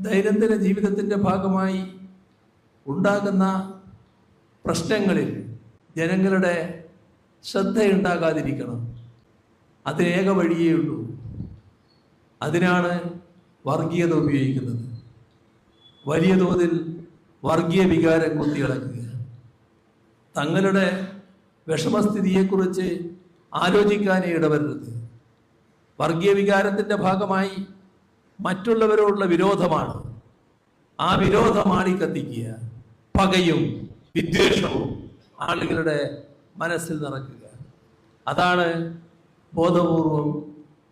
ദൈനംദിന ജീവിതത്തിൻ്റെ ഭാഗമായി ഉണ്ടാകുന്ന പ്രശ്നങ്ങളിൽ ജനങ്ങളുടെ ശ്രദ്ധയുണ്ടാകാതിരിക്കണം. അതിനേക വഴിയേ ഉള്ളൂ. അതിനാണ് വർഗീയത ഉപയോഗിക്കുന്നത്. വലിയ തോതിൽ വർഗീയ വികാരം കുത്തിയിളക്കുക, തങ്ങളുടെ വിഷമസ്ഥിതിയെക്കുറിച്ച് ആലോചിക്കാനേ ഇടവരരുത്. വർഗീയ വികാരത്തിൻ്റെ ഭാഗമായി മറ്റുള്ളവരോടുള്ള വിരോധമാണ്. ആ വിരോധം ആളിക്കത്തിക്കുക, പകയും വിദ്വേഷവും ആളുകളുടെ മനസ്സിൽ നിറയ്ക്കുക. അതാണ് ബോധപൂർവം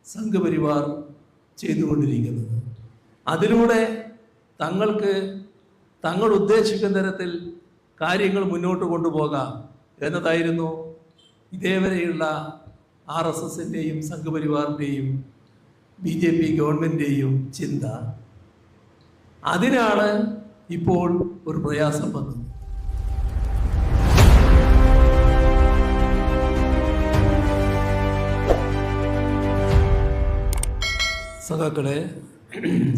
സംഘപരിവാർ ചെയ്തുകൊണ്ടിരിക്കുന്നത്. അതിലൂടെ തങ്ങൾ ഉദ്ദേശിക്കുന്ന തരത്തിൽ കാര്യങ്ങൾ മുന്നോട്ട് കൊണ്ടുപോകാം എന്നതായിരുന്നു ഇതേവരെയുള്ള RSSൻ്റെയും സംഘപരിവാറിൻ്റെയും BJP ഗവൺമെൻറ്റിൻ്റെയും ചിന്ത. അതിനാണ് ഇപ്പോൾ ഒരു പ്രയാസം വന്നത്. സഖാക്കളെ,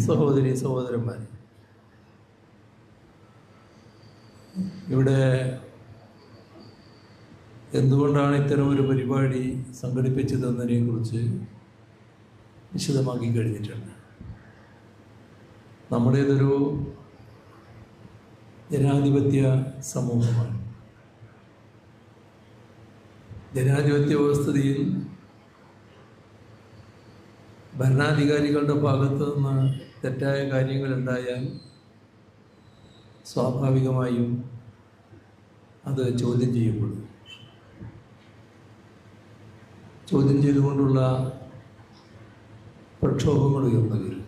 സഹോദരി സഹോദരന്മാരെ, ഇവിടെ എന്തുകൊണ്ടാണ് ഇത്തരം ഒരു പരിപാടി സംഘടിപ്പിച്ചതെന്നതിനെ കുറിച്ച് വിശദമാക്കി കഴിഞ്ഞിട്ടുണ്ട്. നമ്മുടേതൊരു ജനാധിപത്യ സമൂഹമാണ്. ജനാധിപത്യ വ്യവസ്ഥിതിയിൽ ഭരണാധികാരികളുടെ ഭാഗത്തു നിന്ന് തെറ്റായ കാര്യങ്ങളുണ്ടായാൽ സ്വാഭാവികമായും അത് ചോദ്യം ചെയ്യപ്പെടും. ചോദ്യം ചെയ്തുകൊണ്ടുള്ള പ്രക്ഷോഭങ്ങൾ ഉയർന്നു വരും.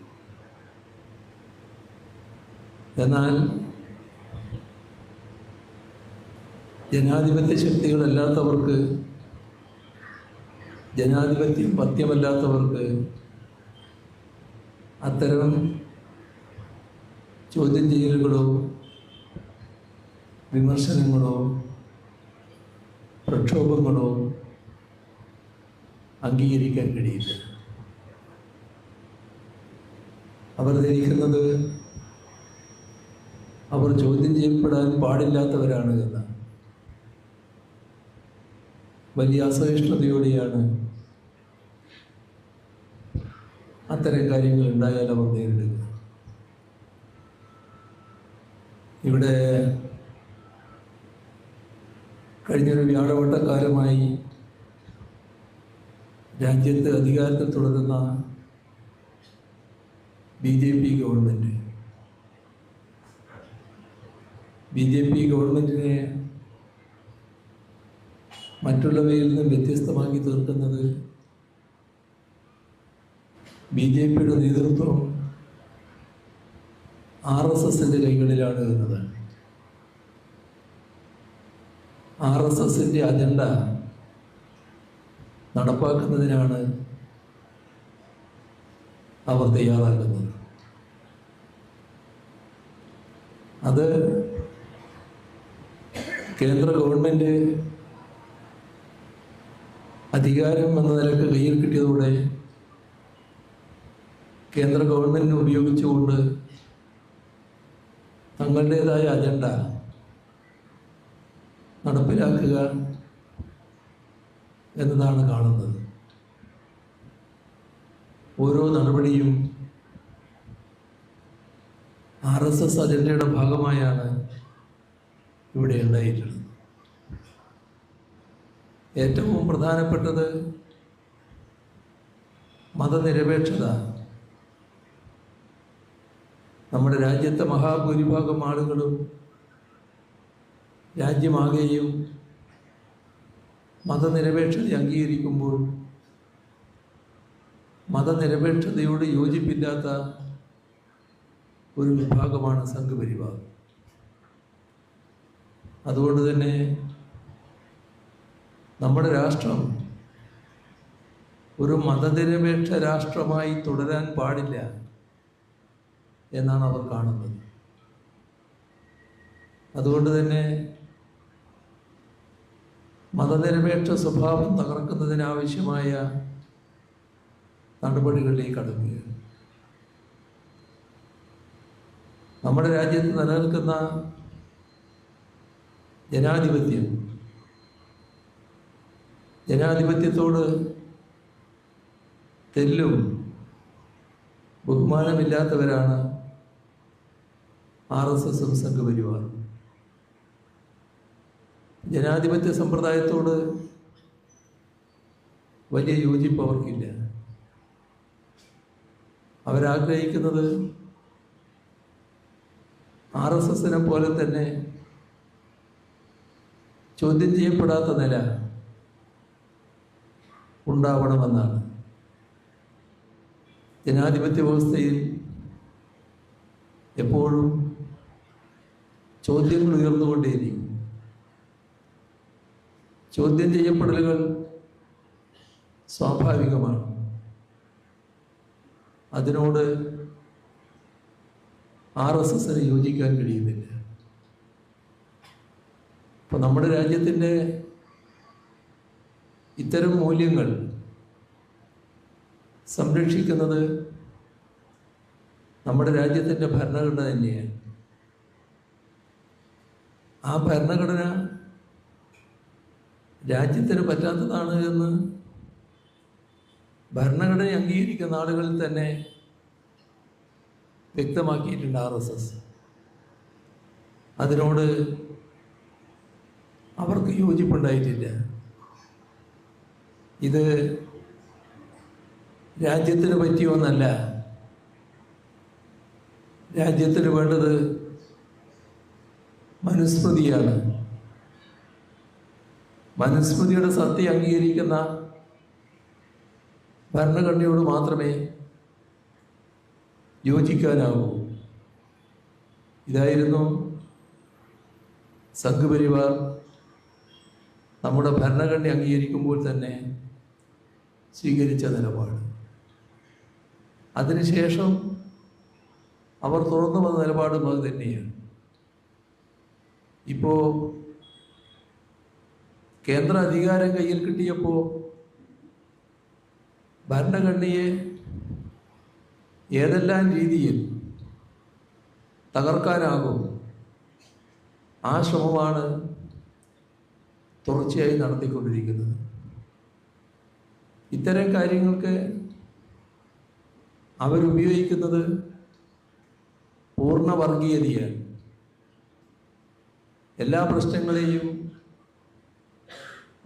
എന്നാൽ ജനാധിപത്യ ശക്തികളല്ലാത്തവർക്ക്, ജനാധിപത്യം പഥ്യമല്ലാത്തവർക്ക് അത്തരം ചോദ്യം ചെയ്യലുകളോ വിമർശനങ്ങളോ പ്രക്ഷോഭങ്ങളോ അംഗീകരിക്കാൻ കഴിയില്ല. അവർ ധരിക്കുന്നത് അവർ ചോദ്യം ചെയ്യപ്പെടാൻ പാടില്ലാത്തവരാണ് എന്ന്. വലിയ അസഹിഷ്ണുതയോടെയാണ് അത്തരം കാര്യങ്ങൾ ഉണ്ടായാൽ അവർ നേരിടുക. ഇവിടെ കഴിഞ്ഞൊരു വ്യാഴവട്ടക്കാലമായി രാജ്യത്ത് അധികാരത്തിൽ തുടരുന്ന BJP ഗവൺമെൻറ്റിനെ മറ്റുള്ളവയിൽ നിന്നും വ്യത്യസ്തമാക്കി തീർക്കുന്നത് BJPയുടെ നേതൃത്വം RSSൻ്റെ കൈകളിലാണ് എന്നതാണ്. RSSൻ്റെ അജണ്ട നടപ്പാക്കുന്നതിനാണ് അവർ തയ്യാറാക്കുന്നത്. അത് കേന്ദ്ര ഗവൺമെൻറ് അധികാരം എന്ന നിലക്ക് കയ്യിൽ കിട്ടിയതോടെ കേന്ദ്ര ഗവൺമെൻറ്റിനെ ഉപയോഗിച്ചുകൊണ്ട് തങ്ങളുടേതായ അജണ്ട നടപ്പിലാക്കുക എന്നതാണ് കാണുന്നത്. ഓരോ നടപടിയും RSS അജണ്ടയുടെ ഭാഗമായാണ് ഇവിടെ ഉണ്ടായിട്ടുള്ളത്. ഏറ്റവും പ്രധാനപ്പെട്ടത് മതനിരപേക്ഷത. നമ്മുടെ രാജ്യത്തെ മഹാഭൂരിഭാഗം ആളുകളും രാജ്യമാകെയും മതനിരപേക്ഷത അംഗീകരിക്കുമ്പോൾ മതനിരപേക്ഷതയോട് യോജിപ്പില്ലാത്ത ഒരു വിഭാഗമാണ് സംഘപരിവാർ. അതുകൊണ്ട് തന്നെ നമ്മുടെ രാഷ്ട്രം ഒരു മതനിരപേക്ഷ രാഷ്ട്രമായി തുടരാൻ പാടില്ല എന്നാണ് അവർ കാണുന്നത്. അതുകൊണ്ട് തന്നെ മതനിരപേക്ഷ സ്വഭാവം തകർക്കുന്നതിനാവശ്യമായ നടപടികളിലേക്ക് കടക്കുകയാണ്. നമ്മുടെ രാജ്യത്ത് നിലനിൽക്കുന്ന ജനാധിപത്യത്തോട് തെല്ലും ബഹുമാനമില്ലാത്തവരാണ് RSSും സംഘപരിവാറും. ജനാധിപത്യ സമ്പ്രദായത്തോട് വലിയ യോജിപ്പ് അവർക്കില്ല. അവരാഗ്രഹിക്കുന്നത് RSSനെ പോലെ തന്നെ ചോദ്യം ചെയ്യപ്പെടാത്ത നില ഉണ്ടാവണമെന്നാണ്. ജനാധിപത്യ വ്യവസ്ഥയിൽ എപ്പോഴും ചോദ്യങ്ങൾ ഉയർന്നുകൊണ്ടേയിരിക്കും. ചോദ്യം ചെയ്യപ്പെടലുകൾ സ്വാഭാവികമാണ്. അതിനോട് RSSന് യോജിക്കാൻ കഴിയുന്നില്ല. അപ്പോൾ നമ്മുടെ രാജ്യത്തിൻ്റെ ഇത്തരം മൂല്യങ്ങൾ സംരക്ഷിക്കുന്നത് നമ്മുടെ രാജ്യത്തിൻ്റെ ഭരണഘടന തന്നെയാണ്. ആ ഭരണഘടന രാജ്യത്തിന് പറ്റാത്തതാണ് എന്ന് ഭരണഘടന അംഗീകരിക്കുന്ന ആളുകളിൽ തന്നെ വ്യക്തമാക്കിയിട്ടുണ്ട് RSS. അതിനോട് അവർക്ക് യോജിപ്പുണ്ടായിട്ടില്ല. ഇത് രാജ്യത്തിന് പറ്റിയ ഒന്നല്ല. രാജ്യത്തിന് വേണ്ടത് മനുസ്മൃതിയാണ്. മനുസ്മൃതിയുടെ സത്യം അംഗീകരിക്കുന്ന ഭരണഘടനയോട് മാത്രമേ യോജിക്കാനാവൂ. ഇതായിരുന്നു സംഘപരിവാർ നമ്മുടെ ഭരണഘടന അംഗീകരിക്കുമ്പോൾ തന്നെ സ്വീകരിച്ച നിലപാട്. അതിനുശേഷം അവർ തുറന്നു വന്ന നിലപാടും അത് തന്നെയാണ്. ഇപ്പോൾ കേന്ദ്ര അധികാരം കയ്യിൽ കിട്ടിയപ്പോൾ ഭരണഘടനയെ ഏതെല്ലാം രീതിയിൽ തകർക്കാനാകും ആ ശ്രമമാണ് തുടർച്ചയായി നടത്തിക്കൊണ്ടിരിക്കുന്നത്. ഇത്തരം കാര്യങ്ങൾക്ക് അവരുപയോഗിക്കുന്നത് പൂർണ്ണ വർഗീയതയാണ്. എല്ലാ പ്രശ്നങ്ങളെയും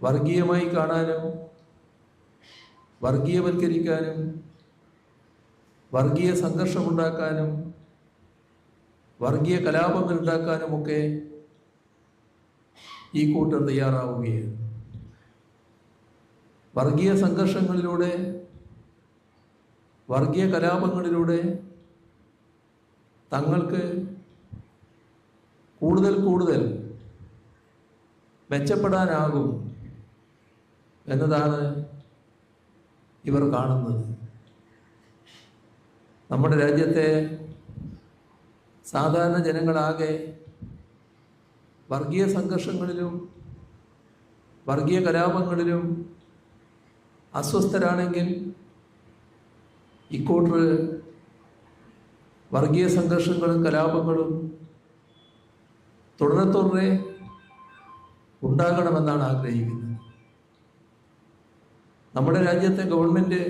വർഗീയമായി കാണാനും വർഗീയവൽക്കരിക്കാനും വർഗീയ സംഘർഷമുണ്ടാക്കാനും വർഗീയ കലാപങ്ങൾ ഉണ്ടാക്കാനുമൊക്കെ ഈ കൂട്ടർ തയ്യാറാവുകയാണ്. വർഗീയ സംഘർഷങ്ങളിലൂടെ വർഗീയ കലാപങ്ങളിലൂടെ തങ്ങൾക്ക് കൂടുതൽ മെച്ചപ്പെടാനാകും എന്നതാണ് ഇവർ കാണുന്നത്. നമ്മുടെ രാജ്യത്തെ സാധാരണ ജനങ്ങളാകെ വർഗീയ സംഘർഷങ്ങളിലും വർഗീയ കലാപങ്ങളിലും അസ്വസ്ഥരാണെങ്കിൽ ഇക്കൂട്ടർ വർഗീയ സംഘർഷങ്ങളും കലാപങ്ങളും തുടരെ ഉണ്ടാകണമെന്നാണ് ആഗ്രഹിക്കുന്നത്. നമ്മുടെ രാജ്യത്തെ ഗവൺമെൻറ്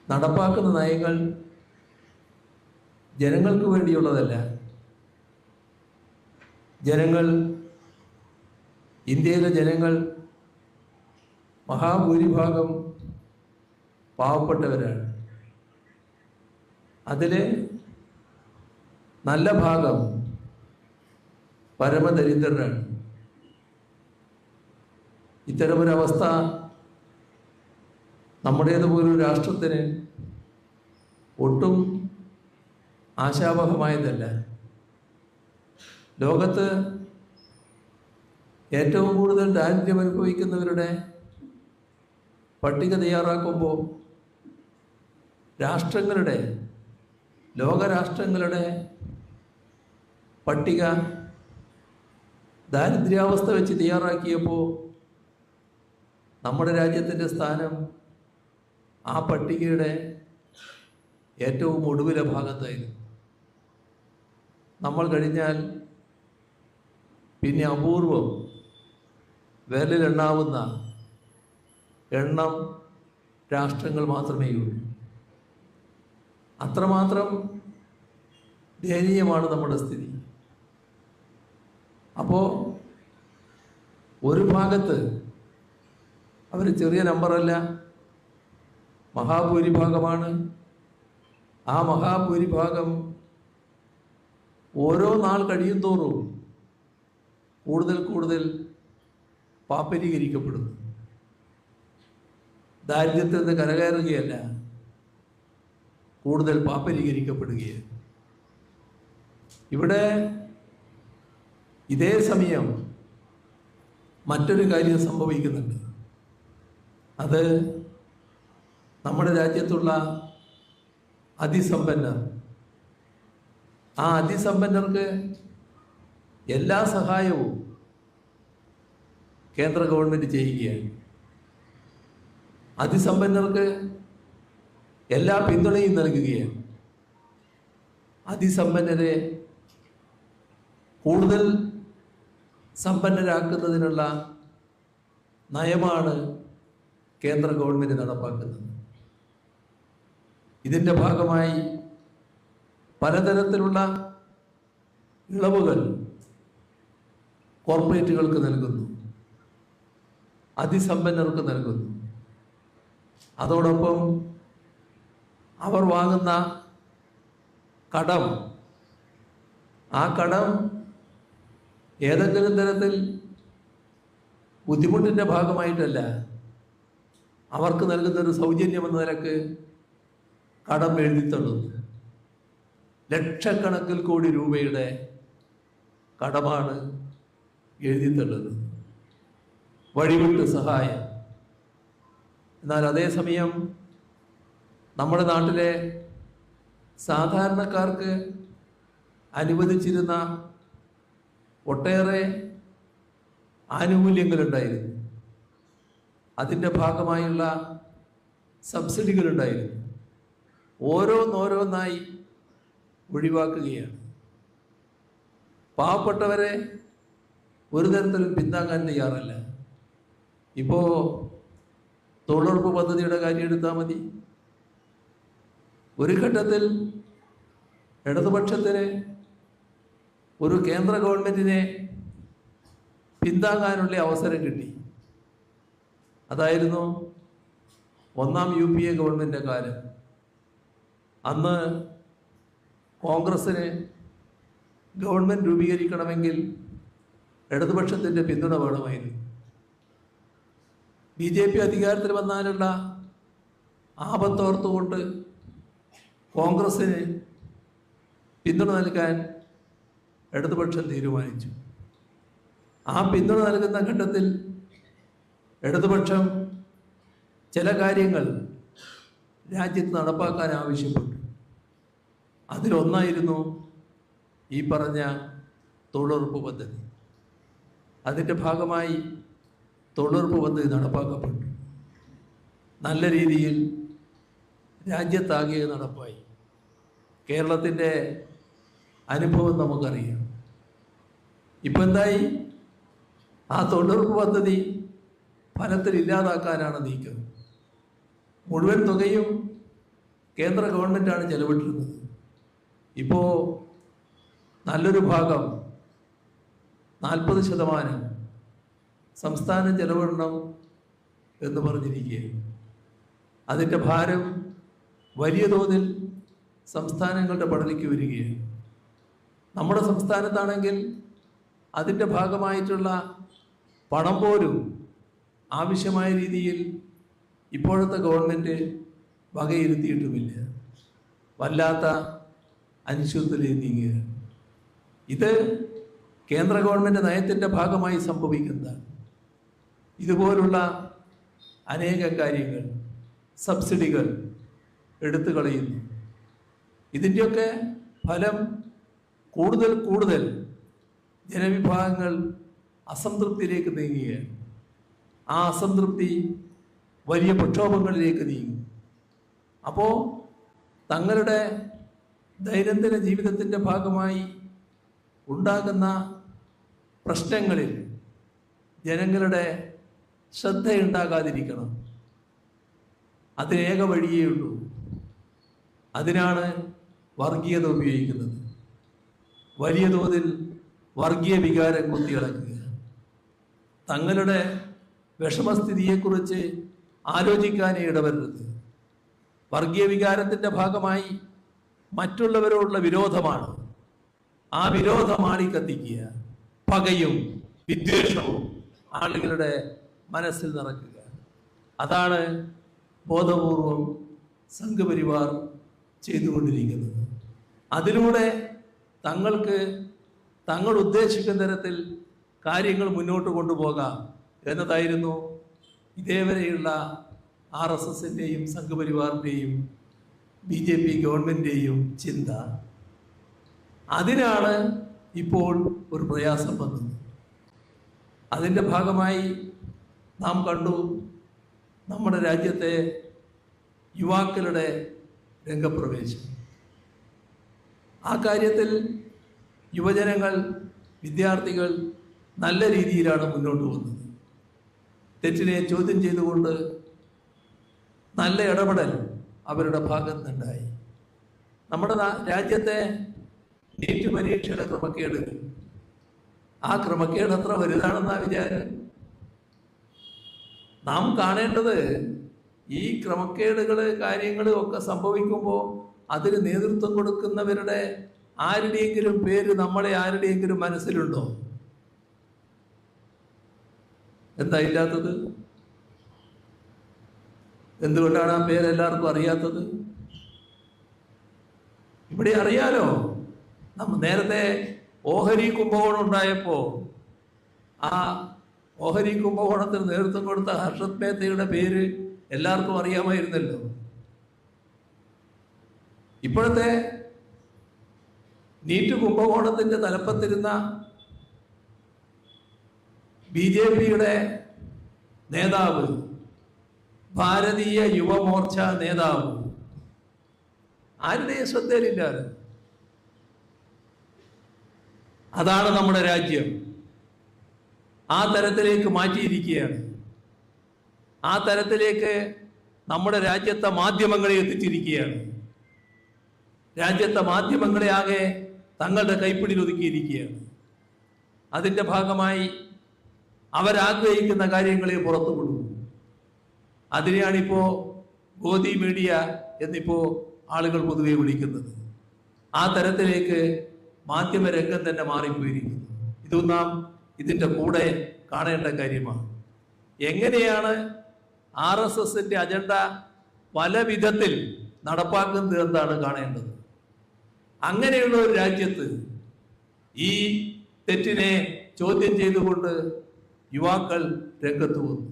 നടപ്പാക്കുന്ന നയങ്ങൾ ജനങ്ങൾക്ക് വേണ്ടിയുള്ളതല്ല. ഇന്ത്യയിലെ ജനങ്ങൾ മഹാഭൂരിഭാഗം പാവപ്പെട്ടവരാണ്. അതിലെ നല്ല ഭാഗം പരമദരിദ്രരാണ്. ഇത്തരമൊരവസ്ഥ നമ്മുടേതുപോലൊരു രാഷ്ട്രത്തിന് ഒട്ടും ആശാവഹമായതല്ല. ലോകത്ത് ഏറ്റവും കൂടുതൽ ദാരിദ്ര്യം അനുഭവിക്കുന്നവരുടെ പട്ടിക തയ്യാറാക്കുമ്പോൾ ലോകരാഷ്ട്രങ്ങളുടെ പട്ടിക ദാരിദ്ര്യാവസ്ഥ വെച്ച് തയ്യാറാക്കിയപ്പോൾ നമ്മുടെ രാജ്യത്തിൻ്റെ സ്ഥാനം ആ പട്ടികയുടെ ഏറ്റവും ഒടുവിലെ ഭാഗത്തായിരുന്നു. നമ്മൾ കഴിഞ്ഞാൽ പിന്നെ അപൂർവം വിരലിലെണ്ണാവുന്ന എണ്ണം രാഷ്ട്രങ്ങൾ മാത്രമേ ഉള്ളൂ. അത്രമാത്രം ദയനീയമാണ് നമ്മുടെ സ്ഥിതി. അപ്പോൾ ഒരു ഭാഗത്ത് അവർ ചെറിയ നമ്പറല്ല, മഹാഭൂരിഭാഗമാണ്. ആ മഹാഭൂരിഭാഗം ഓരോ നാൾ കഴിയും തോറും കൂടുതൽ കൂടുതൽ പാപ്പരീകരിക്കപ്പെടുന്നു. ദാരിദ്ര്യത്തിൽ നിന്ന് കരകയറുകയല്ല, കൂടുതൽ പാപ്പരീകരിക്കപ്പെടുകയാണ്. ഇവിടെ ഇതേ സമയം മറ്റൊരു കാര്യം സംഭവിക്കുന്നുണ്ട്. അത് നമ്മുടെ രാജ്യത്തുള്ള അതിസമ്പന്നർ, ആ അതിസമ്പന്നർക്ക് എല്ലാ സഹായവും കേന്ദ്ര ഗവൺമെൻറ് ചെയ്യുകയാണ്. അതിസമ്പന്നർക്ക് എല്ലാ പിന്തുണയും നൽകുകയാണ്. അതിസമ്പന്നരെ കൂടുതൽ സമ്പന്നരാക്കുന്നതിനുള്ള നയമാണ് കേന്ദ്ര ഗവൺമെൻറ് നടപ്പാക്കുന്നത്. ഇതിൻ്റെ ഭാഗമായി പലതരത്തിലുള്ള ഇളവുകൾ കോർപ്പറേറ്റുകൾക്ക് നൽകുന്നു, അതിസമ്പന്നർക്ക് നൽകുന്നു. അതോടൊപ്പം അവർ വാങ്ങുന്ന കടം, ആ കടം ഏതെങ്കിലും തരത്തിൽ ബുദ്ധിമുട്ടിൻ്റെ ഭാഗമായിട്ടല്ല, അവർക്ക് നൽകുന്നൊരു സൗജന്യം എന്ന നിലക്ക് കടം എഴുതിത്തള്ളുന്നു. ലക്ഷക്കണക്കിൽ കോടി രൂപയുടെ കടമാണ് എഴുതിത്തള്ളുന്നത്, വഴിവിട്ട് സഹായം. എന്നാൽ അതേസമയം നമ്മുടെ നാട്ടിലെ സാധാരണക്കാർക്ക് അനുവദിച്ചിരുന്ന ഒട്ടേറെ ആനുകൂല്യങ്ങളുണ്ടായിരുന്നു, അതിൻ്റെ ഭാഗമായുള്ള സബ്സിഡികളുണ്ടായിരുന്നു, ഓരോന്നോരോന്നായി ഒഴിവാക്കുകയാണ്. പാവപ്പെട്ടവരെ ഒരു തരത്തിലും പിന്താങ്ങാൻ തയ്യാറല്ല. ഇപ്പോൾ തൊഴിലുറപ്പ് പദ്ധതിയുടെ കാര്യം എടുത്താൽ മതി. ഒരു ഘട്ടത്തിൽ ഇടതുപക്ഷത്തിന് ഒരു കേന്ദ്ര ഗവൺമെൻറ്റിനെ പിന്താങ്ങാനുള്ള അവസരം കിട്ടി. അതായിരുന്നു ഒന്നാം UPA ഗവൺമെൻറ്റിൻ്റെ കാലം. അന്ന് കോൺഗ്രസ്സിന് ഗവൺമെൻറ് രൂപീകരിക്കണമെങ്കിൽ ഇടതുപക്ഷത്തിൻ്റെ പിന്തുണ വേണമായിരുന്നു. BJP അധികാരത്തിൽ വന്നാലുള്ള ആപത്തോർത്തുകൊണ്ട് കോൺഗ്രസ്സിന് പിന്തുണ നൽകാൻ ഇടതുപക്ഷം തീരുമാനിച്ചു. ആ പിന്തുണ നൽകുന്ന ഘട്ടത്തിൽ ഇടതുപക്ഷം ചില കാര്യങ്ങൾ രാജ്യത്ത് നടപ്പാക്കാൻ ആവശ്യപ്പെട്ടു. അതിലൊന്നായിരുന്നു ഈ പറഞ്ഞ തൊഴിലുറപ്പ് പദ്ധതി. അതിൻ്റെ ഭാഗമായി തൊഴിലുറപ്പ് പദ്ധതി നടപ്പാക്കപ്പെട്ടു. നല്ല രീതിയിൽ രാജ്യത്താകെ നടപ്പായി. കേരളത്തിൻ്റെ അനുഭവം നമുക്കറിയാം. ഇപ്പം എന്തായി? ആ തൊഴിലുറപ്പ് പദ്ധതി ഫലത്തിൽ ഇല്ലാതാക്കാനാണ് നീക്കം. മുഴുവൻ തുകയും കേന്ദ്ര ഗവൺമെൻറ്റാണ് ചെലവിട്ടിരുന്നത്. ഇപ്പോൾ നല്ലൊരു ഭാഗം 40% സംസ്ഥാനം ചെലവിടണം എന്ന് പറഞ്ഞിരിക്കുകയാണ്. അതിൻ്റെ ഭാരം വലിയ തോതിൽ സംസ്ഥാനങ്ങളുടെ പടലിക്ക് വരികയാണ്. നമ്മുടെ സംസ്ഥാനത്താണെങ്കിൽ അതിൻ്റെ ഭാഗമായിട്ടുള്ള പണം പോലും ആവശ്യമായ രീതിയിൽ ഇപ്പോഴത്തെ ഗവൺമെൻറ് വകയിരുത്തിയിട്ടുമില്ല. വല്ലാത്ത അനിശ്ചിതത്വത്തിലേക്ക് നീങ്ങുകയാണ്. ഇത് കേന്ദ്ര ഗവൺമെൻറ് നയത്തിൻ്റെ ഭാഗമായി സംഭവിക്കുന്നതാണ്. ഇതുപോലുള്ള അനേക കാര്യങ്ങൾ, സബ്സിഡികൾ എടുത്തു കളയുന്നു. ഇതിൻ്റെയൊക്കെ ഫലം കൂടുതൽ കൂടുതൽ ജനവിഭാഗങ്ങൾ അസംതൃപ്തിയിലേക്ക് നീങ്ങുകയാണ്. ആ അസംതൃപ്തി വലിയ പ്രക്ഷോഭങ്ങളിലേക്ക് നീങ്ങും. അപ്പോൾ തങ്ങളുടെ ദൈനംദിന ജീവിതത്തിൻ്റെ ഭാഗമായി ഉണ്ടാകുന്ന പ്രശ്നങ്ങളിൽ ജനങ്ങളുടെ ശ്രദ്ധയുണ്ടാകാതിരിക്കണം. അതിനേക വഴിയേ ഉള്ളൂ. അതിനാണ് വർഗീയത ഉപയോഗിക്കുന്നത്. വലിയ തോതിൽ വർഗീയ വികാരം കുത്തിയിളക്കുക. തങ്ങളുടെ വിഷമസ്ഥിതിയെക്കുറിച്ച് ആലോചിക്കാനേ ഇടവരരുത്. വർഗീയ വികാരത്തിൻ്റെ ഭാഗമായി മറ്റുള്ളവരോടുള്ള വിരോധമാണ്. ആ വിരോധം ആളിക്കത്തിക്കുക, പകയും വിദ്വേഷവും ആളുകളുടെ മനസ്സിൽ നിറയ്ക്കുക. അതാണ് ബോധപൂർവം സംഘപരിവാർ ചെയ്തുകൊണ്ടിരിക്കുന്നത്. അതിലൂടെ തങ്ങൾക്ക് തങ്ങൾ ഉദ്ദേശിക്കുന്ന തരത്തിൽ കാര്യങ്ങൾ മുന്നോട്ട് കൊണ്ടുപോകാം എന്നതായിരുന്നു ഇതേവരെയുള്ള RSSൻ്റെയും സംഘപരിവാറിൻ്റെയും BJP ഗവൺമെൻറ്റിൻ്റെയും ചിന്ത. അതിനാണ് ഇപ്പോൾ ഒരു പ്രയാസം വന്നത്. അതിൻ്റെ ഭാഗമായി നാം കണ്ടു നമ്മുടെ രാജ്യത്തെ യുവാക്കളുടെ രംഗപ്രവേശം. ആ കാര്യത്തിൽ യുവജനങ്ങൾ, വിദ്യാർത്ഥികൾ നല്ല രീതിയിലാണ് മുന്നോട്ട് വന്നത്. തെറ്റിനെ ചോദ്യം ചെയ്തുകൊണ്ട് നല്ല ഇടപെടൽ അവരുടെ ഭാഗത്തുനിന്നുണ്ടായി. നമ്മുടെ രാജ്യത്തെ നീറ്റ് പരീക്ഷയുടെ ക്രമക്കേട്, ആ ക്രമക്കേട് അത്ര വലുതാണെന്നാ വിചാരം. നാം കാണേണ്ടത് ഈ ക്രമക്കേടുകൾ, കാര്യങ്ങൾ ഒക്കെ സംഭവിക്കുമ്പോൾ അതിന് നേതൃത്വം കൊടുക്കുന്നവരുടെ ആരുടെയെങ്കിലും പേര് നമ്മളെ ആരുടെയെങ്കിലും മനസ്സിലുണ്ടോ? എന്താ ഇല്ലാത്തത്? എന്തുകൊണ്ടാണ് ആ പേര് എല്ലാവർക്കും അറിയാത്തത്? ഇവിടെ അറിയാലോ. നേരത്തെ ഓഹരി കുംഭകോണം ഉണ്ടായപ്പോൾ ആ ഓഹരി കുംഭകോണത്തിന് നേതൃത്വം കൊടുത്ത ഹർഷത് മേത്തയുടെ പേര് എല്ലാവർക്കും അറിയാമായിരുന്നല്ലോ. ഇപ്പോഴത്തെ നീറ്റ് കുംഭകോണത്തിന്റെ തലപ്പത്തിരുന്ന BJPയുടെ നേതാവ്, ഭാരതീയ യുവമോർച്ച നേതാവ്, ആരുടെയും ശ്രദ്ധയിലില്ലാതെ. അതാണ് നമ്മുടെ രാജ്യം. ആ തരത്തിലേക്ക് മാറ്റിയിരിക്കുകയാണ്. ആ തരത്തിലേക്ക് നമ്മുടെ രാജ്യത്തെ മാധ്യമങ്ങളെ എത്തിച്ചിരിക്കുകയാണ്. രാജ്യത്തെ മാധ്യമങ്ങളെ ആകെ തങ്ങളുടെ കൈപ്പിടിയിൽ ഒതുക്കിയിരിക്കുകയാണ്. അതിൻ്റെ ഭാഗമായി അവരാഗ്രഹിക്കുന്ന കാര്യങ്ങളെ പുറത്തു വിടും. അതിനെയാണിപ്പോൾ ഗോദി മീഡിയ എന്നിപ്പോൾ ആളുകൾ പൊതുവെ വിളിക്കുന്നത്. ആ തരത്തിലേക്ക് മാധ്യമരംഗം തന്നെ മാറിപ്പോയിരിക്കുന്നു. ഇതും നാം ഇതിൻ്റെ കൂടെ കാണേണ്ട കാര്യമാണ്. എങ്ങനെയാണ് RSSൻ്റെ അജണ്ട പല വിധത്തിൽ നടപ്പാക്കുന്നത് എന്നാണ് കാണേണ്ടത്. അങ്ങനെയുള്ള ഒരു രാജ്യത്ത് ഈ തെറ്റിനെ ചോദ്യം ചെയ്തുകൊണ്ട് യുവാക്കൾ രംഗത്ത് വന്നു.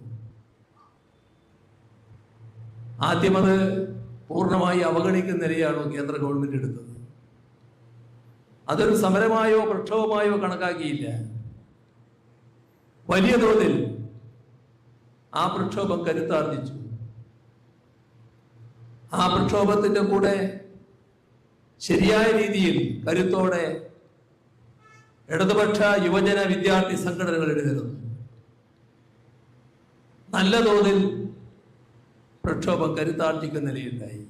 ആദ്യം അത് പൂർണ്ണമായി അവഗണിക്കുന്ന നിലയാണോ കേന്ദ്ര ഗവൺമെന്റ് എടുത്തത്? അതൊരു സമരമായോ പ്രക്ഷോഭമായോ കണക്കാക്കിയില്ല. വലിയ തോതിൽ ആ പ്രക്ഷോഭം കരുത്താർജിച്ചു. ആ പ്രക്ഷോഭത്തിന്റെ കൂടെ ശരിയായ രീതിയിൽ കരുത്തോടെ ഇടതുപക്ഷ യുവജന വിദ്യാർത്ഥി സംഘടനകൾ എഴുതുന്നു. നല്ല തോതിൽ പ്രക്ഷോഭം കരുത്താർജിക്കുന്ന നിലയുണ്ടായി.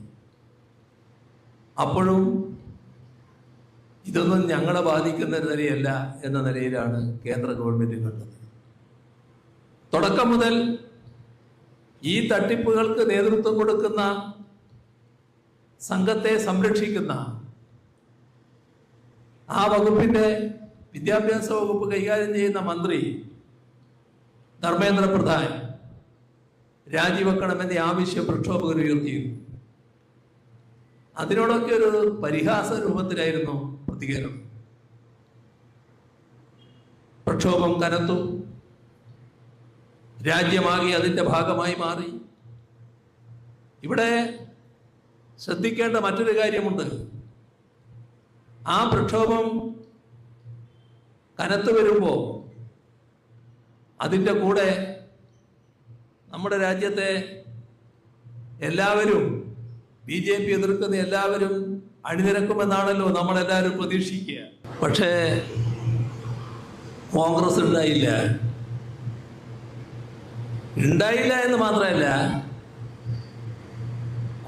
അപ്പോഴും ഇതൊന്നും ഞങ്ങളെ ബാധിക്കുന്ന നിലയല്ല എന്ന നിലയിലാണ് കേന്ദ്ര ഗവൺമെന്റ് കണ്ടത്. തുടക്കം മുതൽ ഈ തട്ടിപ്പുകൾക്ക് നേതൃത്വം കൊടുക്കുന്ന സംഘത്തെ സംരക്ഷിക്കുന്ന ആ വകുപ്പിന്റെ വിദ്യാഭ്യാസ വകുപ്പ് കൈകാര്യം ചെയ്യുന്ന മന്ത്രി ധർമ്മേന്ദ്ര പ്രധാൻ രാജിവെക്കണമെന്ന ആവശ്യം പ്രക്ഷോഭകർ ഉയർത്തിയിരുന്നു. അതിനോടൊക്കെ ഒരു പരിഹാസ രൂപത്തിലായിരുന്നു പ്രതികരണം. പ്രക്ഷോഭം കനത്തു. രാജ്യമാകെ അതിൻ്റെ ഭാഗമായി മാറി. ഇവിടെ ശ്രദ്ധിക്കേണ്ട മറ്റൊരു കാര്യമുണ്ട്. ആ പ്രക്ഷോഭം കനത്തു വരുമ്പോൾ അതിൻ്റെ കൂടെ നമ്മുടെ രാജ്യത്തെ എല്ലാവരും, BJP എതിർക്കുന്ന എല്ലാവരും അണിനിരക്കുമെന്നാണല്ലോ നമ്മളെല്ലാവരും പ്രതീക്ഷിക്കുക. പക്ഷേ കോൺഗ്രസ് ഉണ്ടായില്ല എന്ന് മാത്രമല്ല,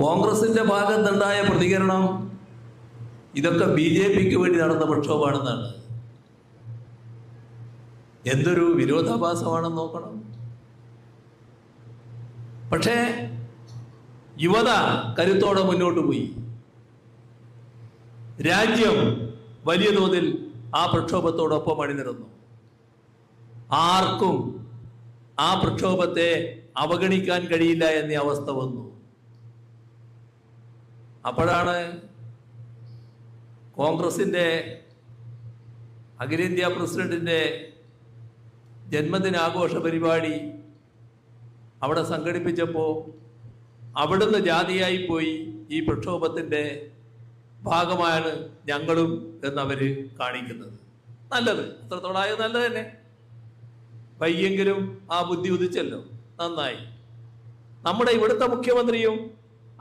കോൺഗ്രസിന്റെ ഭാഗത്തുണ്ടായ പ്രതികരണം ഇതൊക്കെ BJPക്ക് വേണ്ടി നടന്ന പ്രക്ഷോഭമാണെന്നാണ്. എന്തൊരു വിരോധാഭാസമാണെന്ന് നോക്കണം. പക്ഷേ യുവത കരുത്തോടെ മുന്നോട്ട് പോയി. രാജ്യം വലിയ തോതിൽ ആ പ്രക്ഷോഭത്തോടൊപ്പം അണിനിരന്നു. ആർക്കും ആ പ്രക്ഷോഭത്തെ അവഗണിക്കാൻ കഴിയില്ല എന്ന അവസ്ഥ വന്നു. അപ്പോഴാണ് കോൺഗ്രസിന്റെ അഖിലേന്ത്യാ പ്രസിഡന്റിന്റെ ജന്മദിനാഘോഷ പരിപാടി അവിടെ സംഘടിപ്പിച്ചപ്പോൾ അവിടുന്ന് ജാതിയായി പോയി ഈ പ്രക്ഷോഭത്തിന്റെ ഭാഗമാണ് ഞങ്ങളും എന്നവര് കാണിക്കുന്നത്. നല്ലത്, അത്രത്തോളായത് നല്ലത് തന്നെ. വയ്യെങ്കിലും ആ ബുദ്ധി ഉദിച്ചല്ലോ, നന്നായി. നമ്മുടെ ഇവിടുത്തെ മുഖ്യമന്ത്രിയും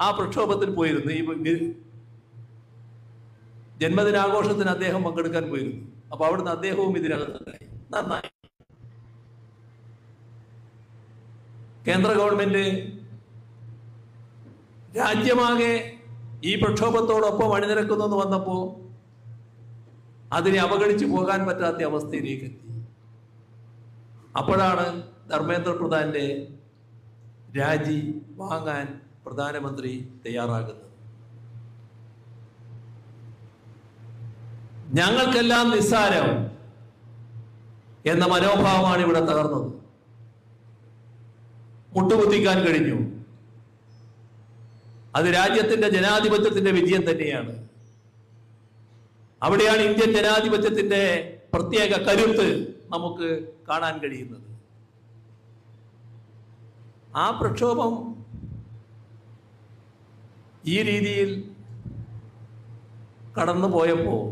ആ പ്രക്ഷോഭത്തിൽ പോയിരുന്നു. ഈ ജന്മദിനാഘോഷത്തിന് അദ്ദേഹം പങ്കെടുക്കാൻ പോയിരുന്നു. അപ്പൊ അവിടുന്ന് അദ്ദേഹവും ഇതിനകത്തുണ്ടായി, നന്നായി. കേന്ദ്ര ഗവൺമെന്റ് രാജ്യമാകെ ഈ പ്രക്ഷോഭത്തോടൊപ്പം അണിനിരക്കുന്നു എന്ന് വന്നപ്പോ അതിനെ അവഗണിച്ചു പോകാൻ പറ്റാത്ത അവസ്ഥയിലേക്ക് എത്തി. അപ്പോഴാണ് ധർമ്മേന്ദ്ര പ്രധാന്റെ രാജി വാങ്ങാൻ പ്രധാനമന്ത്രി തയ്യാറാകുന്നത്. ഞങ്ങൾക്കെല്ലാം നിസ്സാരം എന്ന മനോഭാവമാണ് ഇവിടെ തകർന്നത്. മുട്ടുകുത്തിക്കാൻ കഴിഞ്ഞു. അത് രാജ്യത്തിന്റെ ജനാധിപത്യത്തിന്റെ വിജയം തന്നെയാണ്. അവിടെയാണ് ഇന്ത്യൻ ജനാധിപത്യത്തിന്റെ പ്രത്യേക കരുത്ത് നമുക്ക് കാണാൻ കഴിയുന്നത്. ആ പ്രക്ഷോഭം ഈ രീതിയിൽ കടന്നു പോയപ്പോൾ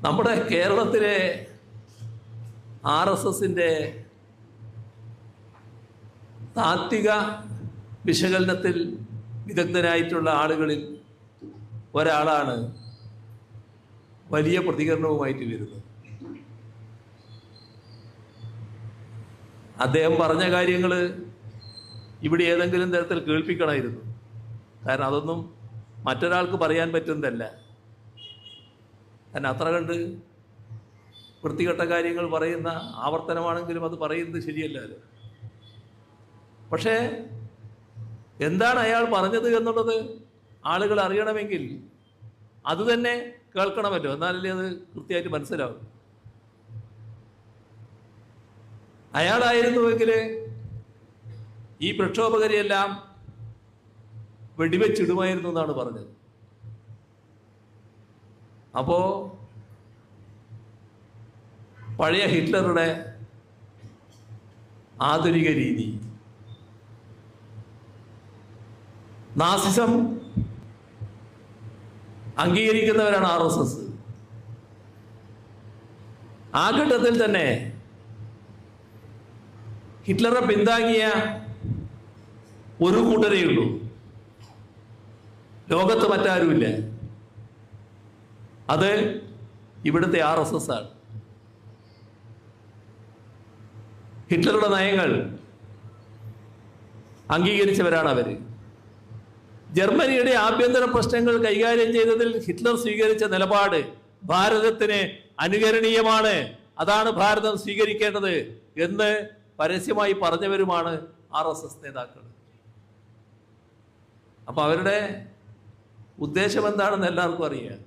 നമ്മുടെ കേരളത്തിലെ RSSന്റെ താത്വിക വിശകലനത്തിൽ വിദഗ്ധരായിട്ടുള്ള ആളുകളിൽ ഒരാളാണ് വലിയ പ്രതികരണവുമായിട്ട് വരുന്നത്. അദ്ദേഹം പറഞ്ഞ കാര്യങ്ങൾ ഇവിടെ ഏതെങ്കിലും തരത്തിൽ കേൾപ്പിക്കണമായിരുന്നു. കാരണം അതൊന്നും മറ്റൊരാൾക്ക് പറയാൻ പറ്റുന്നതല്ല. കാരണം അത്ര കണ്ട് വൃത്തികെട്ട കാര്യങ്ങൾ പറയുന്ന ആവർത്തനമാണെങ്കിലും അത് പറയുന്നത് ശരിയല്ലല്ലോ. പക്ഷേ എന്താണ് അയാൾ പറഞ്ഞത് എന്നുള്ളത് ആളുകൾ അറിയണമെങ്കിൽ അത് തന്നെ കേൾക്കണമല്ലോ, എന്നാലല്ലേ അത് കൃത്യമായിട്ട് മനസ്സിലാവും. അയാളായിരുന്നുവെങ്കിൽ ഈ പ്രക്ഷോഭകരെയെല്ലാം വെടിവെച്ചിടുമായിരുന്നു എന്നാണ് പറഞ്ഞത്. അപ്പോ പഴയ ഹിറ്റ്ലറുടെ ആധുനിക രീതി, നാസിസം അംഗീകരിക്കുന്നവരാണ് RSS. ആ ഘട്ടത്തിൽ തന്നെ ഹിറ്റ്ലറെ പിന്താങ്ങിയ ഒരു കൂട്ടരേ ഉള്ളൂ, ലോകത്ത് മറ്റാരുമില്ല. അത് ഇവിടുത്തെ RSS ആണ്. ഹിറ്റ്ലറുടെ നയങ്ങൾ അംഗീകരിച്ചവരാണ് അവര്. ജർമ്മനിയുടെ ആഭ്യന്തര പ്രശ്നങ്ങൾ കൈകാര്യം ചെയ്തതിൽ ഹിറ്റ്ലർ സ്വീകരിച്ച നിലപാട് ഭാരതത്തിന് അനുകരണീയമാണ്, അതാണ് ഭാരതം സ്വീകരിക്കേണ്ടത് എന്ന് പരസ്യമായി പറഞ്ഞവരുമാണ് RSS നേതാക്കൾ. അപ്പൊ അവരുടെ ഉദ്ദേശം എന്താണെന്ന് എല്ലാവർക്കും അറിയാം.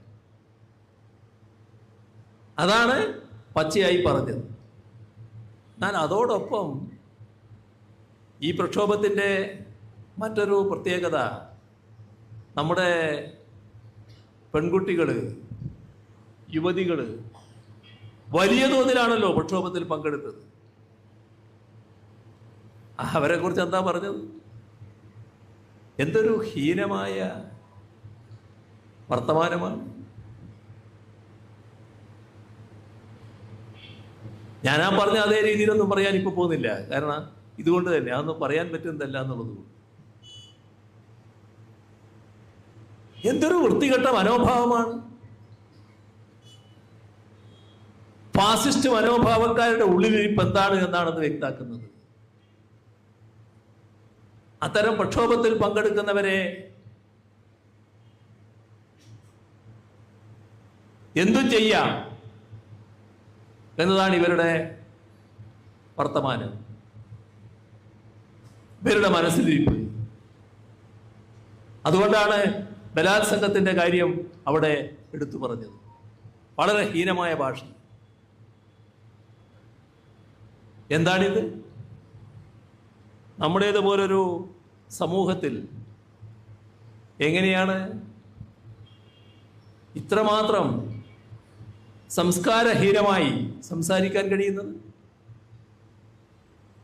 അതാണ് പച്ചയായി പറഞ്ഞത്. ഞാൻ അതോടൊപ്പം ഈ പ്രക്ഷോഭത്തിൻ്റെ മറ്റൊരു പ്രത്യേകത, നമ്മുടെ പെൺകുട്ടികൾ, യുവതികൾ വലിയ തോതിലാണല്ലോ പ്രക്ഷോഭത്തിൽ പങ്കെടുത്തത്. അവരെ കുറിച്ച് എന്താ പറഞ്ഞത്? എന്തൊരു ഹീനമായ വർത്തമാനമാണ്. ഞാനാ പറഞ്ഞ അതേ രീതിയിലൊന്നും പറയാൻ ഇപ്പൊ പോകുന്നില്ല. കാരണം ഇതുകൊണ്ട് തന്നെ അതൊന്നും പറയാൻ പറ്റുന്നതല്ല എന്നുള്ളത്. എന്തൊരു വൃത്തികെട്ട മനോഭാവമാണ്. ഫാസിസ്റ്റ് മനോഭാവക്കാരുടെ ഉള്ളിലിരിപ്പ് എന്താണ് എന്നാണെന്ന് വ്യക്തമാക്കുന്നത്. അത്തരം പ്രക്ഷോഭത്തിൽ പങ്കെടുക്കുന്നവരെ എന്തും ചെയ്യാം എന്നതാണ് ഇവരുടെ വർത്തമാനം, ഇവരുടെ മനസ്സിലിരിപ്പ്. അതുകൊണ്ടാണ് ബലാത്സംഗത്തിന്റെ കാര്യം അവിടെ എടുത്തു പറഞ്ഞത്. വളരെ ഹീനമായ ഭാഷ. എന്താണിത്? നമ്മുടേതുപോലൊരു സമൂഹത്തിൽ എങ്ങനെയാണ് ഇത്രമാത്രം സംസ്കാരഹീനമായി സംസാരിക്കാൻ കഴിയുന്നത്?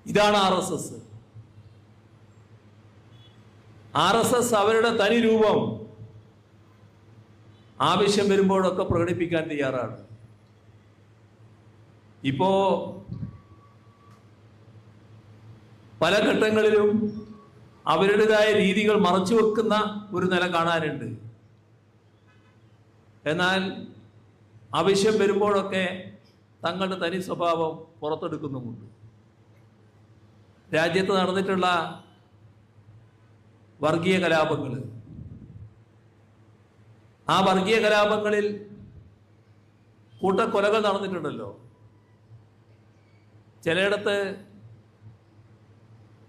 ഇതാണ് RSS. RSS അവരുടെ തനി രൂപം ആവശ്യം വരുമ്പോഴൊക്കെ പ്രകടിപ്പിക്കാൻ തയ്യാറാണ്. ഇപ്പോ പല ഘട്ടങ്ങളിലും അവരുടേതായ രീതികൾ മറച്ചു വെക്കുന്ന ഒരു നില കാണാനുണ്ട്. എന്നാൽ ആവശ്യം വരുമ്പോഴൊക്കെ തങ്ങളുടെ തനി സ്വഭാവം പുറത്തെടുക്കുന്നുമുണ്ട്. രാജ്യത്ത് നടന്നിട്ടുള്ള വർഗീയ കലാപങ്ങൾ, ആ വർഗീയ കലാപങ്ങളിൽ കൂട്ടക്കൊലകൾ നടന്നിട്ടുണ്ടല്ലോ. ചിലയിടത്ത്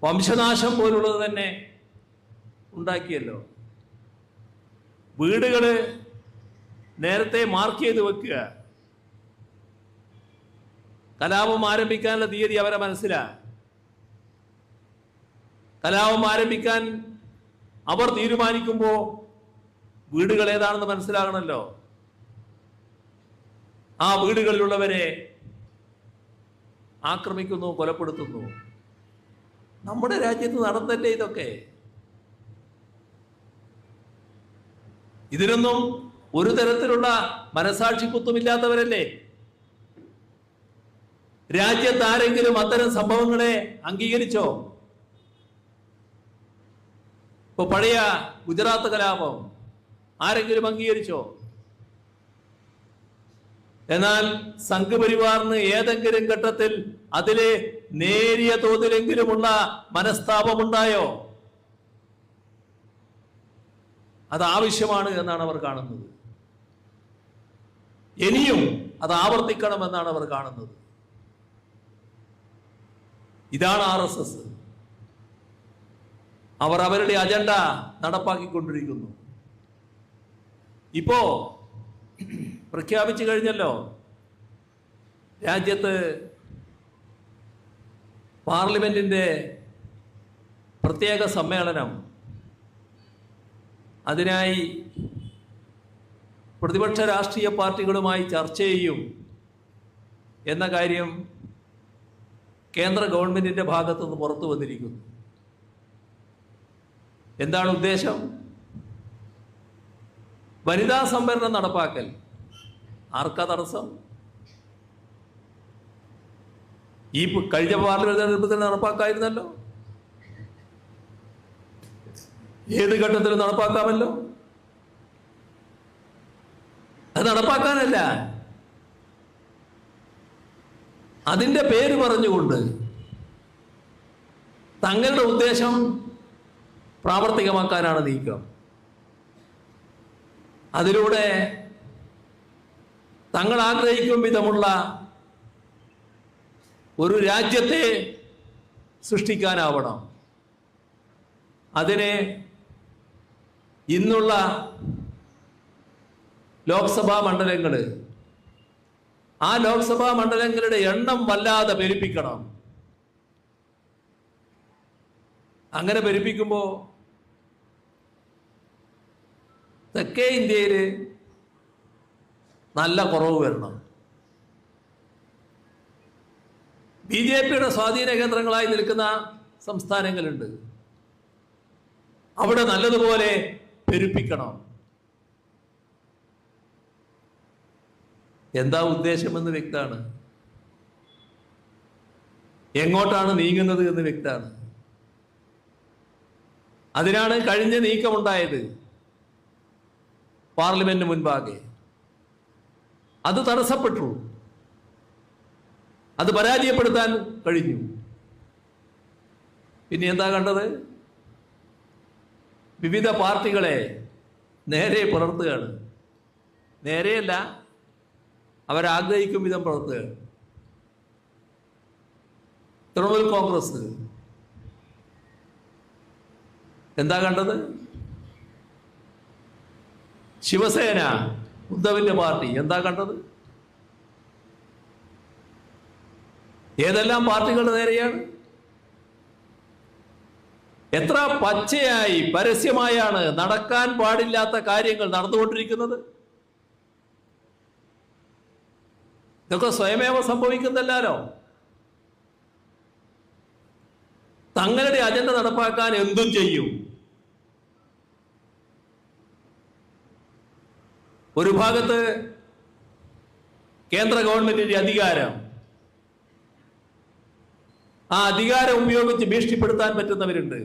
വംശനാശം പോലുള്ളത് തന്നെ ഉണ്ടാക്കിയല്ലോ. വീടുകൾ നേരത്തെ മാർക്ക് ചെയ്ത് വെക്കുക, കലാപം ആരംഭിക്കാനുള്ള തീയതി അവരെ മനസ്സിലാണ്. കലാപം ആരംഭിക്കാൻ അവർ തീരുമാനിക്കുമ്പോൾ വീടുകൾ ഏതാണെന്ന് മനസ്സിലാകണമല്ലോ. ആ വീടുകളിലുള്ളവരെ ആക്രമിക്കുന്നു, കൊലപ്പെടുത്തുന്നു. നമ്മുടെ രാജ്യത്ത് നടന്നല്ലേ ഇതൊക്കെ? ഇതിനൊന്നും ഒരു തരത്തിലുള്ള മനസാക്ഷി കുത്തുമില്ലാത്തവരല്ലേ? രാജ്യത്ത് ആരെങ്കിലും അത്തരം സംഭവങ്ങളെ അംഗീകരിച്ചോ? ഇപ്പൊ പഴയ ഗുജറാത്ത് കലാപം ആരെങ്കിലും അംഗീകരിച്ചോ? എന്നാൽ സംഘപരിവാറിന് ഏതെങ്കിലും ഘട്ടത്തിൽ അതിലെ നേരിയ തോതിലെങ്കിലുമുള്ള മനസ്താപമുണ്ടായോ? അത് ആവശ്യമാണ് എന്നാണ് അവർ കാണുന്നത്. ഇനിയും അത് ആവർത്തിക്കണമെന്നാണ് അവർ കാണുന്നത്. ഇതാണ് RSS. അവർ അവരുടെ അജണ്ട നടപ്പാക്കിക്കൊണ്ടിരിക്കുന്നു. ഇപ്പോ പ്രഖ്യാപിച്ചു കഴിഞ്ഞല്ലോ, രാജ്യത്ത് പാർലമെന്റിന്റെ പ്രത്യേക സമ്മേളനം. അതിനായി പ്രതിപക്ഷ രാഷ്ട്രീയ പാർട്ടികളുമായി ചർച്ച ചെയ്യും എന്ന കാര്യം കേന്ദ്ര ഗവൺമെന്റിന്റെ ഭാഗത്തുനിന്ന് പുറത്തു വന്നിരിക്കുന്നു. എന്താണ് ഉദ്ദേശം? വനിതാ സംവരണം നടപ്പാക്കൽ. ആർക്കാ തടസ്സം? ഈ കഴിഞ്ഞ പാർലമെന്റ് തെരഞ്ഞെടുപ്പിൽ നടപ്പാക്കായിരുന്നല്ലോ. ഏത് ഘട്ടത്തിലും നടപ്പാക്കാമല്ലോ. അത് നടപ്പാക്കാനല്ല, അതിന്റെ പേര് പറഞ്ഞുകൊണ്ട് തങ്ങളുടെ ഉദ്ദേശം പ്രാവർത്തികമാക്കാനാണ് നീക്കം. അതിലൂടെ തങ്ങൾ ആഗ്രഹിക്കും വിധമുള്ള ഒരു രാജ്യത്തെ സൃഷ്ടിക്കാനാവണം. അതിനെ ഇന്നുള്ള ലോക്സഭാ മണ്ഡലങ്ങൾ, ആ ലോക്സഭാ മണ്ഡലങ്ങളുടെ എണ്ണം വല്ലാതെ പെരുപ്പിക്കണം. അങ്ങനെ പെരുപ്പിക്കുമ്പോൾ തെക്കേ ഇന്ത്യയിൽ നല്ല കുറവ് വരണം. BJPയുടെ സ്വാധീന കേന്ദ്രങ്ങളായി നിൽക്കുന്ന സംസ്ഥാനങ്ങളുണ്ട്, അവിടെ നല്ലതുപോലെ പെരുപ്പിക്കണം. എന്താ ഉദ്ദേശമെന്ന് വ്യക്തമാണ്, എങ്ങോട്ടാണ് നീങ്ങുന്നത് എന്ന് വ്യക്തമാണ്. അതിനാണ് കഴിഞ്ഞ നീക്കമുണ്ടായത് പാർലമെന്റ് മുൻപാകെ. അത് തടസ്സപ്പെട്ടു. അത് പരാജയപ്പെടുത്താൻ കഴിഞ്ഞു. പിന്നെ എന്താ കണ്ടത്? വിവിധ പാർട്ടികളെ നേരെ പുലർത്തുകയാണ്. നേരെയല്ല, അവരാഗ്രഹിക്കും വിധം പ്രവർത്തുകയാണ്. തൃണമൂൽ കോൺഗ്രസ് എന്താ കണ്ടത്? ശിവസേന, ഉദ്ധവിന്റെ പാർട്ടി എന്താ കണ്ടത്? ഏതെല്ലാം പാർട്ടികളുടെ നേരെയാണ്? എത്ര പച്ചയായി പരസ്യമായാണ് നടക്കാൻ പാടില്ലാത്ത കാര്യങ്ങൾ നടന്നുകൊണ്ടിരിക്കുന്നത്. ഇതൊക്കെ സ്വയമേവ സംഭവിക്കുന്നല്ലോ. തങ്ങളുടെ അജണ്ട നടപ്പാക്കാൻ എന്തും ചെയ്യും. ഒരു ഭാഗത്ത് കേന്ദ്ര ഗവൺമെന്റിന്റെ അധികാരം, ആ അധികാരം ഉപയോഗിച്ച് ഭീഷണിപ്പെടുത്താൻ പറ്റുന്നവരുണ്ട്.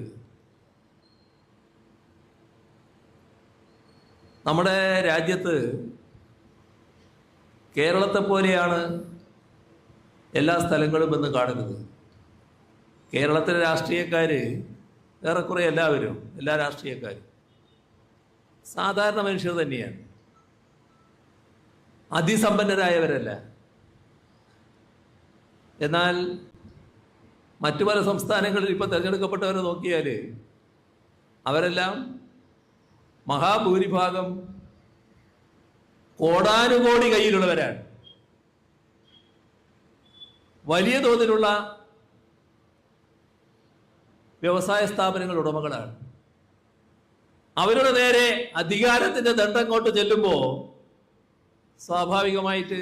നമ്മുടെ രാജ്യത്ത് കേരളത്തെ പോലെയാണ് എല്ലാ സ്ഥലങ്ങളും എന്ന് കാണുന്നത്. കേരളത്തിലെ രാഷ്ട്രീയക്കാര് ഏറെക്കുറെ എല്ലാവരും, എല്ലാ രാഷ്ട്രീയക്കാരും സാധാരണ മനുഷ്യർ തന്നെയാണ്, അതിസമ്പന്നരായവരല്ല. എന്നാൽ മറ്റു പല സംസ്ഥാനങ്ങളിൽ ഇപ്പോൾ തിരഞ്ഞെടുക്കപ്പെട്ടവരെ നോക്കിയാൽ അവരെല്ലാം മഹാഭൂരിഭാഗം കോടാനുകോടി കയ്യിലുള്ളവരാണ്. വലിയ തോതിലുള്ള വ്യവസായ സ്ഥാപനങ്ങൾ ഉടമകളാണ്. അവരുടെ നേരെ അധികാരത്തിന്റെ ദണ്ഡം കൊണ്ട് ചെല്ലുമ്പോൾ സ്വാഭാവികമായിട്ട്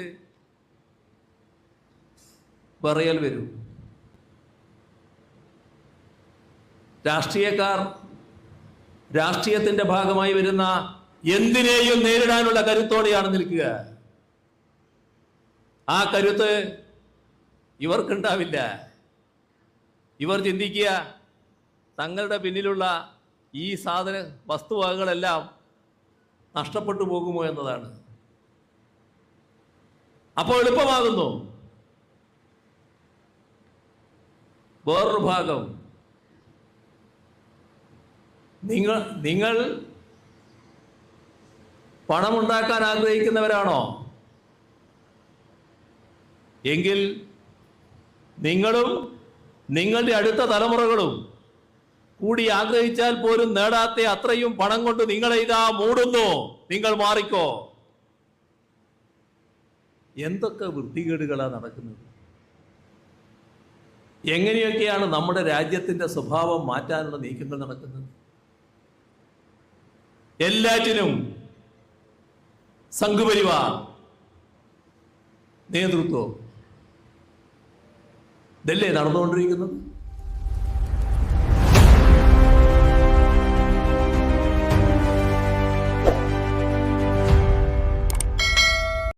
പറയൽ വരും. രാഷ്ട്രീയക്കാർ രാഷ്ട്രീയത്തിന്റെ ഭാഗമായി വരുന്ന എന്തിനേയും നേരിടാനുള്ള കരുത്തോടെയാണ് നിൽക്കുക. ആ കരുത്ത് ഇവർക്കുണ്ടാവില്ല. ഇവർ ചിന്തിക്കുക തങ്ങളുടെ പിന്നിലുള്ള ഈ വസ്തുവകകളെല്ലാം നഷ്ടപ്പെട്ടു പോകുമോ എന്നതാണ്. അപ്പോൾ എളുപ്പമാകുന്നു. വേറൊരു ഭാഗം, നിങ്ങൾ പണമുണ്ടാക്കാൻ ആഗ്രഹിക്കുന്നവരാണോ എങ്കിൽ നിങ്ങളും നിങ്ങളുടെ അടുത്ത തലമുറകളും കൂടി ആഗ്രഹിച്ചാൽ പോലും നേടാത്ത അത്രയും പണം കൊണ്ട് നിങ്ങളെ ഇതാ മൂടുന്നു, നിങ്ങൾ മാറിക്കോ. എന്തൊക്കെ വൃത്തികേടുകളാണ് നടക്കുന്നത്. എങ്ങനെയൊക്കെയാണ് നമ്മുടെ രാജ്യത്തിന്റെ സ്വഭാവം മാറ്റാനുള്ള നീക്കങ്ങൾ നടക്കുന്നത്. എല്ലാറ്റിനും സംഘപരിവാർ നേതൃത്വം ഇതല്ലേ നടന്നുകൊണ്ടിരിക്കുന്നത്.